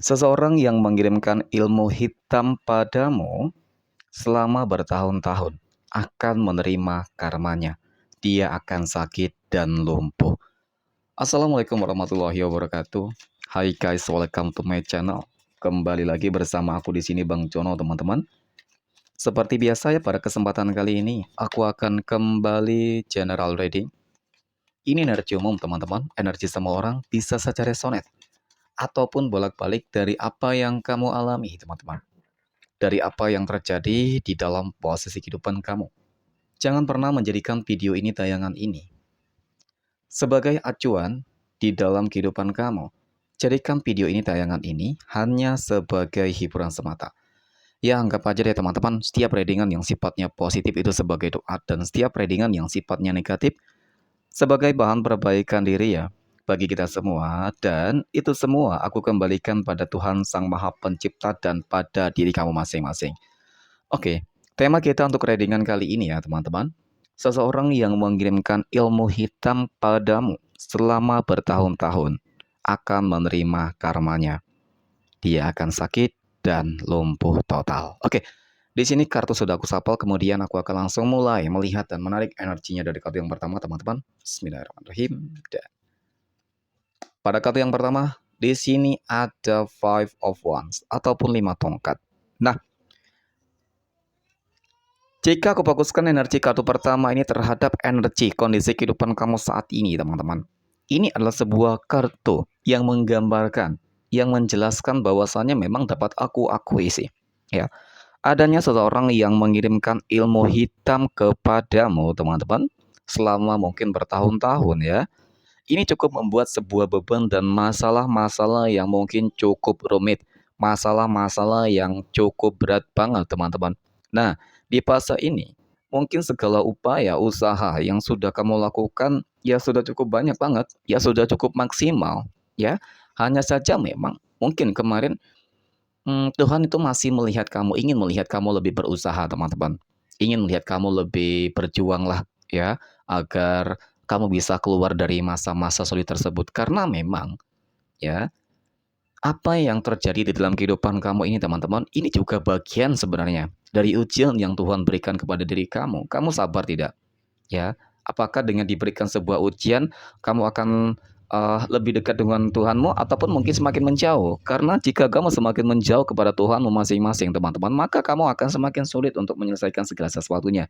Seseorang yang mengirimkan ilmu hitam padamu selama bertahun-tahun akan menerima karmanya. Dia akan sakit dan lumpuh. Assalamualaikum warahmatullahi wabarakatuh. Hai guys, welcome to my channel. Kembali lagi bersama aku di sini Bang Jono, teman-teman. Seperti biasa ya, pada kesempatan kali ini aku akan kembali general reading. Ini energi umum, teman-teman. Energi semua orang bisa saja resonate ataupun bolak-balik dari apa yang kamu alami, teman-teman. Dari apa yang terjadi di dalam posisi kehidupan kamu. Jangan pernah menjadikan video ini tayangan ini sebagai acuan di dalam kehidupan kamu. Jadikan video ini tayangan ini hanya sebagai hiburan semata. Ya, anggap aja deh teman-teman, setiap readingan yang sifatnya positif itu sebagai doa, dan setiap readingan yang sifatnya negatif sebagai bahan perbaikan diri ya bagi kita semua. Dan itu semua aku kembalikan pada Tuhan Sang Maha Pencipta dan pada diri kamu masing-masing. Oke, tema kita untuk readingan kali ini ya teman-teman. Seseorang yang mengirimkan ilmu hitam padamu selama bertahun-tahun akan menerima karmanya. Dia akan sakit dan lumpuh total. Oke, di sini kartu sudah aku sapel, kemudian aku akan langsung mulai melihat dan menarik energinya dari kartu yang pertama, teman-teman. Bismillahirrahmanirrahim. Dan pada kartu yang pertama, di sini ada Five of Wands ataupun 5 tongkat. Nah, jika aku fokuskan energi kartu pertama ini terhadap energi kondisi kehidupan kamu saat ini, teman-teman. Ini adalah sebuah kartu yang menggambarkan, yang menjelaskan bahwasannya memang dapat aku akui sih. Ya, adanya seseorang yang mengirimkan ilmu hitam kepadamu, teman-teman, selama mungkin bertahun-tahun ya. Ini cukup membuat sebuah beban dan masalah-masalah yang mungkin cukup rumit, masalah-masalah yang cukup berat banget, teman-teman. Nah, di fase ini, mungkin segala upaya, usaha yang sudah kamu lakukan, ya sudah cukup banyak banget, ya sudah cukup maksimal, ya. Hanya saja memang, mungkin kemarin Tuhan itu masih melihat kamu, ingin melihat kamu lebih berusaha, teman-teman. Ingin melihat kamu lebih berjuang lah, ya, agar kamu bisa keluar dari masa-masa sulit tersebut. Karena memang, ya, apa yang terjadi di dalam kehidupan kamu ini, teman-teman, ini juga bagian sebenarnya dari ujian yang Tuhan berikan kepada diri kamu. Kamu sabar tidak? Ya, apakah dengan diberikan sebuah ujian, kamu akan lebih dekat dengan Tuhanmu ataupun mungkin semakin menjauh? Karena jika kamu semakin menjauh kepada Tuhanmu masing-masing, teman-teman, maka kamu akan semakin sulit untuk menyelesaikan segala sesuatunya.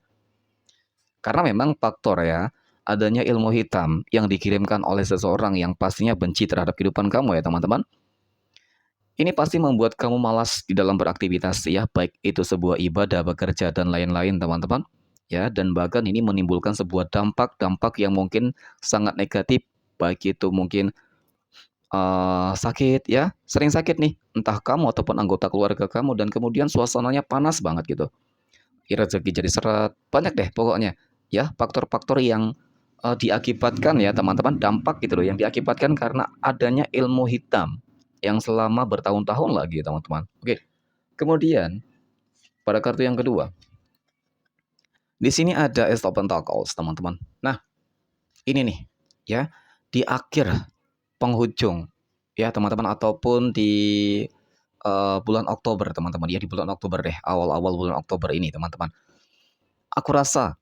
Karena memang faktor ya, adanya ilmu hitam yang dikirimkan oleh seseorang yang pastinya benci terhadap kehidupan kamu ya, teman-teman. Ini pasti membuat kamu malas di dalam beraktivitas ya, baik itu sebuah ibadah, bekerja, dan lain-lain, teman-teman. Ya, dan bahkan ini menimbulkan sebuah dampak-dampak yang mungkin sangat negatif, baik itu mungkin sakit ya, sering sakit nih, entah kamu ataupun anggota keluarga kamu, dan kemudian suasananya panas banget gitu. Rezeki jadi seret, banyak deh pokoknya. Ya, faktor-faktor yang diakibatkan ya teman-teman, dampak gitu loh yang diakibatkan karena adanya ilmu hitam yang selama bertahun-tahun lagi teman-teman. Oke, kemudian pada kartu yang kedua, di sini ada Ace of Pentacles teman-teman. Nah, ini nih ya, di akhir penghujung ya teman-teman, ataupun di bulan Oktober teman-teman, ya di bulan Oktober deh, awal-awal bulan Oktober ini teman-teman. Aku rasa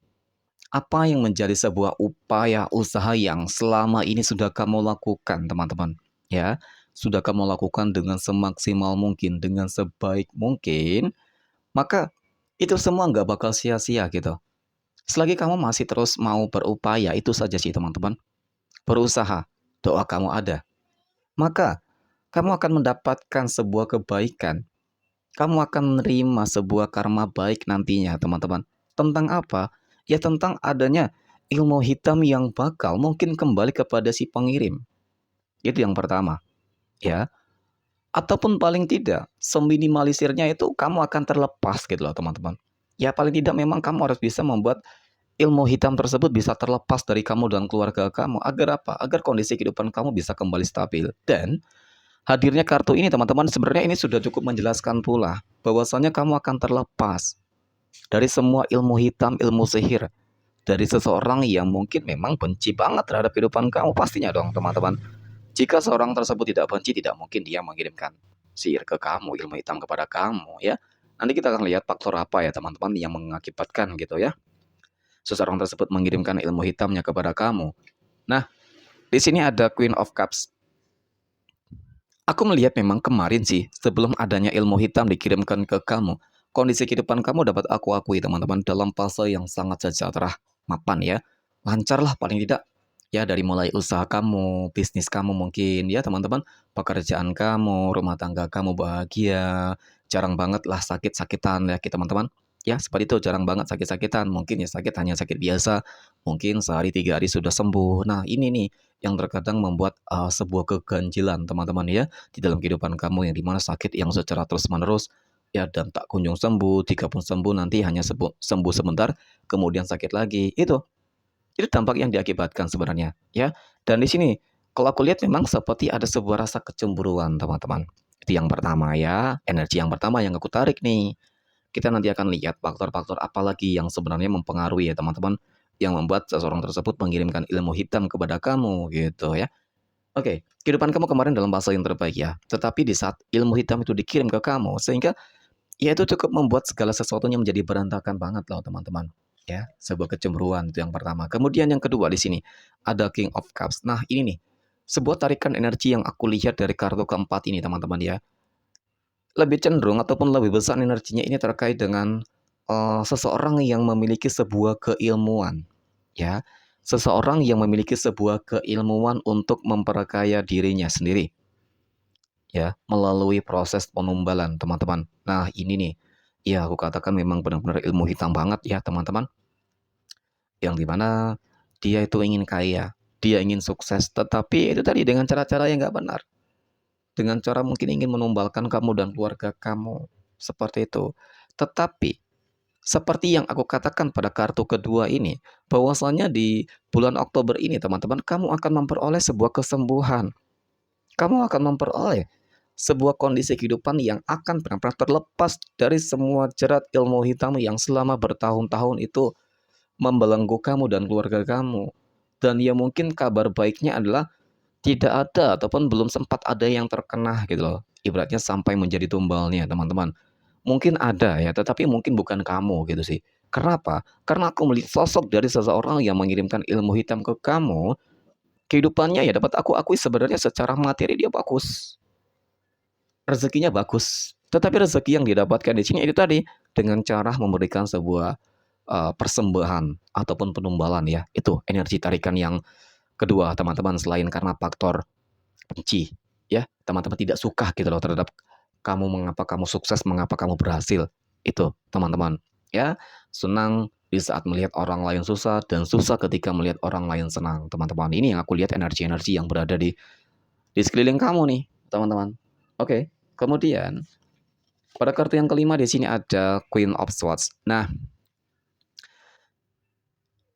apa yang menjadi sebuah upaya usaha yang selama ini sudah kamu lakukan, teman-teman, ya, sudah kamu lakukan dengan semaksimal mungkin, dengan sebaik mungkin, maka itu semua nggak bakal sia-sia gitu. Selagi kamu masih terus mau berupaya, itu saja sih teman-teman. Berusaha, doa kamu ada. Maka kamu akan mendapatkan sebuah kebaikan. Kamu akan menerima sebuah karma baik nantinya, teman-teman. Tentang apa? Ya tentang adanya ilmu hitam yang bakal mungkin kembali kepada si pengirim. Itu yang pertama, ya. Ataupun paling tidak, seminimalisirnya itu kamu akan terlepas gitu loh, teman-teman. Ya paling tidak memang kamu harus bisa membuat ilmu hitam tersebut bisa terlepas dari kamu dan keluarga kamu. Agar apa? Agar kondisi kehidupan kamu bisa kembali stabil. Dan hadirnya kartu ini teman-teman, sebenarnya ini sudah cukup menjelaskan pula bahwasanya kamu akan terlepas dari semua ilmu hitam, ilmu sihir dari seseorang yang mungkin memang benci banget terhadap kehidupan kamu, pastinya dong teman-teman. Jika seorang tersebut tidak benci, tidak mungkin dia mengirimkan sihir ke kamu, ilmu hitam kepada kamu ya. Nanti kita akan lihat faktor apa ya teman-teman yang mengakibatkan gitu ya. Seseorang tersebut mengirimkan ilmu hitamnya kepada kamu. Nah, di sini ada Queen of Cups. Aku melihat memang kemarin sih, sebelum adanya ilmu hitam dikirimkan ke kamu, kondisi kehidupan kamu dapat aku akui teman-teman dalam fase yang sangat sejahtera, mapan ya. Lancar lah paling tidak. Ya dari mulai usaha kamu, bisnis kamu mungkin ya teman-teman, pekerjaan kamu, rumah tangga kamu bahagia, jarang banget lah sakit-sakitan ya teman-teman. Ya seperti itu jarang banget sakit-sakitan, mungkin ya sakit hanya sakit biasa, mungkin sehari 3 hari sudah sembuh. Nah ini nih yang terkadang membuat sebuah keganjilan teman-teman ya di dalam kehidupan kamu yang dimana sakit yang secara terus-menerus ya dan tak kunjung sembuh, jika pun sembuh nanti hanya sembuh sebentar, kemudian sakit lagi. Itu dampak yang diakibatkan sebenarnya ya. Dan di sini kalau aku lihat memang seperti ada sebuah rasa kecemburuan teman-teman. Itu yang pertama ya, energi yang pertama yang aku tarik nih. Kita nanti akan lihat faktor-faktor apa lagi yang sebenarnya mempengaruhi ya teman-teman yang membuat seseorang tersebut mengirimkan ilmu hitam kepada kamu gitu ya. Oke, kehidupan kamu kemarin dalam fase yang terbaik ya. Tetapi di saat ilmu hitam itu dikirim ke kamu, sehingga ya itu cukup membuat segala sesuatunya menjadi berantakan banget loh teman-teman. Ya, sebuah kecemburuan itu yang pertama. Kemudian yang kedua di sini ada King of Cups. Nah ini nih, sebuah tarikan energi yang aku lihat dari kartu keempat ini teman-teman ya. Lebih cenderung ataupun lebih besar energinya ini terkait dengan seseorang yang memiliki sebuah keilmuan. Ya, seseorang yang memiliki sebuah keilmuan untuk memperkaya dirinya sendiri ya, melalui proses penumbalan, teman-teman. Nah, ini nih, ya aku katakan memang benar-benar ilmu hitam banget ya, teman-teman. Yang dimana dia itu ingin kaya, dia ingin sukses, tetapi itu tadi dengan cara-cara yang nggak benar. Dengan cara mungkin ingin menumbalkan kamu dan keluarga kamu, seperti itu. Tetapi, seperti yang aku katakan pada kartu kedua ini, bahwasanya di bulan Oktober ini, teman-teman, kamu akan memperoleh sebuah kesembuhan. Kamu akan memperoleh sebuah kondisi kehidupan yang akan benar-benar terlepas dari semua jerat ilmu hitam yang selama bertahun-tahun itu membelenggu kamu dan keluarga kamu. Dan ya mungkin kabar baiknya adalah tidak ada ataupun belum sempat ada yang terkena gitu loh. Ibaratnya sampai menjadi tumbalnya teman-teman. Mungkin ada ya, tetapi mungkin bukan kamu gitu sih. Kenapa? Karena aku melihat sosok dari seseorang yang mengirimkan ilmu hitam ke kamu, kehidupannya ya dapat aku akui sebenarnya secara materi dia bagus. Rezekinya bagus, tetapi rezeki yang didapatkan di sini itu tadi, dengan cara memberikan sebuah, persembahan ataupun penumbalan ya, itu energi tarikan yang kedua teman-teman selain karena faktor benci, ya, teman-teman tidak suka gitu loh terhadap kamu, mengapa kamu sukses, mengapa kamu berhasil, itu teman-teman, ya. Senang di saat melihat orang lain susah dan susah ketika melihat orang lain senang, teman-teman. Ini yang aku lihat energi-energi yang berada di sekeliling kamu nih, teman-teman. Oke, kemudian pada kartu yang kelima di sini ada Queen of Swords. Nah,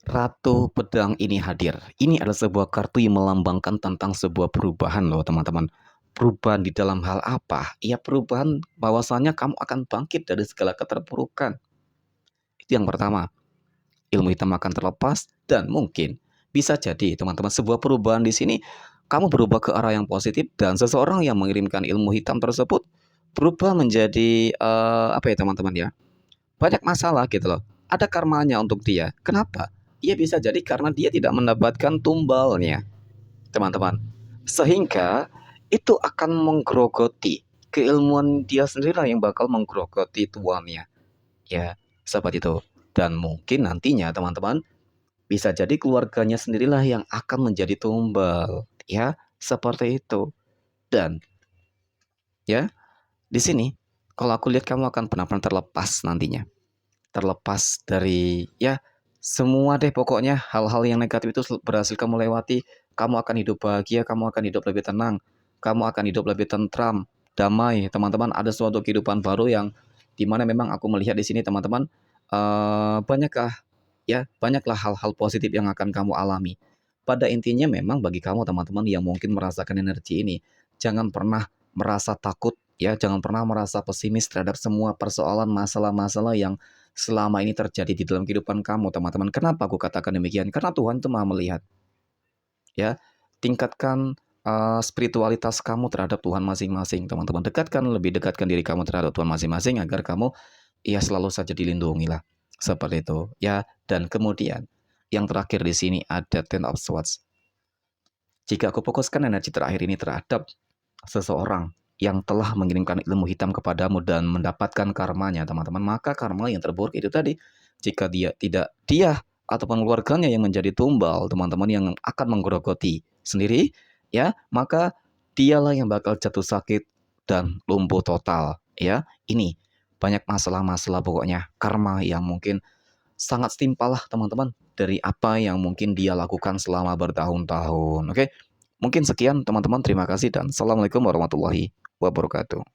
Ratu Pedang ini hadir. Ini adalah sebuah kartu yang melambangkan tentang sebuah perubahan loh teman-teman. Perubahan di dalam hal apa? Ya perubahan bahwasanya kamu akan bangkit dari segala keterpurukan. Itu yang pertama. Ilmu hitam akan terlepas dan mungkin bisa jadi teman-teman sebuah perubahan di sini kamu berubah ke arah yang positif dan seseorang yang mengirimkan ilmu hitam tersebut berubah menjadi apa ya teman-teman ya? Banyak masalah gitu loh. Ada karmanya untuk dia. Kenapa? Ia bisa jadi karena dia tidak mendapatkan tumbalnya, teman-teman. Sehingga itu akan menggerogoti keilmuan dia sendirilah yang bakal menggerogoti tuannya. Ya, seperti itu. Dan mungkin nantinya teman-teman bisa jadi keluarganya sendirilah yang akan menjadi tumbal. Ya, seperti itu. Dan ya, di sini kalau aku lihat kamu akan benar-benar terlepas nantinya. Terlepas dari ya semua deh pokoknya hal-hal yang negatif itu berhasil kamu lewati, kamu akan hidup bahagia, kamu akan hidup lebih tenang, kamu akan hidup lebih tentram, damai, teman-teman. Ada suatu kehidupan baru yang dimana memang aku melihat di sini teman-teman, banyaklah ya banyaklah hal-hal positif yang akan kamu alami. Pada intinya memang bagi kamu teman-teman yang mungkin merasakan energi ini, jangan pernah merasa takut ya, jangan pernah merasa pesimis terhadap semua persoalan masalah-masalah yang selama ini terjadi di dalam kehidupan kamu, teman-teman. Kenapa aku katakan demikian? Karena Tuhan itu Maha melihat, ya. Tingkatkan spiritualitas kamu terhadap Tuhan masing-masing, teman-teman. Lebih dekatkan diri kamu terhadap Tuhan masing-masing agar kamu, ya selalu saja dilindungi lah, seperti itu, ya. Dan kemudian yang terakhir di sini ada Ten of Swords. Jika aku fokuskan energi terakhir ini terhadap seseorang yang telah mengirimkan ilmu hitam kepadamu dan mendapatkan karmanya, teman-teman, maka karma yang terburuk itu tadi, jika dia ataupun keluarganya yang menjadi tumbal, teman-teman, yang akan menggerogoti sendiri, ya, maka dialah yang bakal jatuh sakit dan lumpuh total, ya. Ini banyak masalah-masalah, pokoknya karma yang mungkin sangat setimpal lah, teman-teman, dari apa yang mungkin dia lakukan selama bertahun-tahun. Oke, mungkin sekian, teman-teman. Terima kasih dan assalamualaikum warahmatullahi wabarakatuh.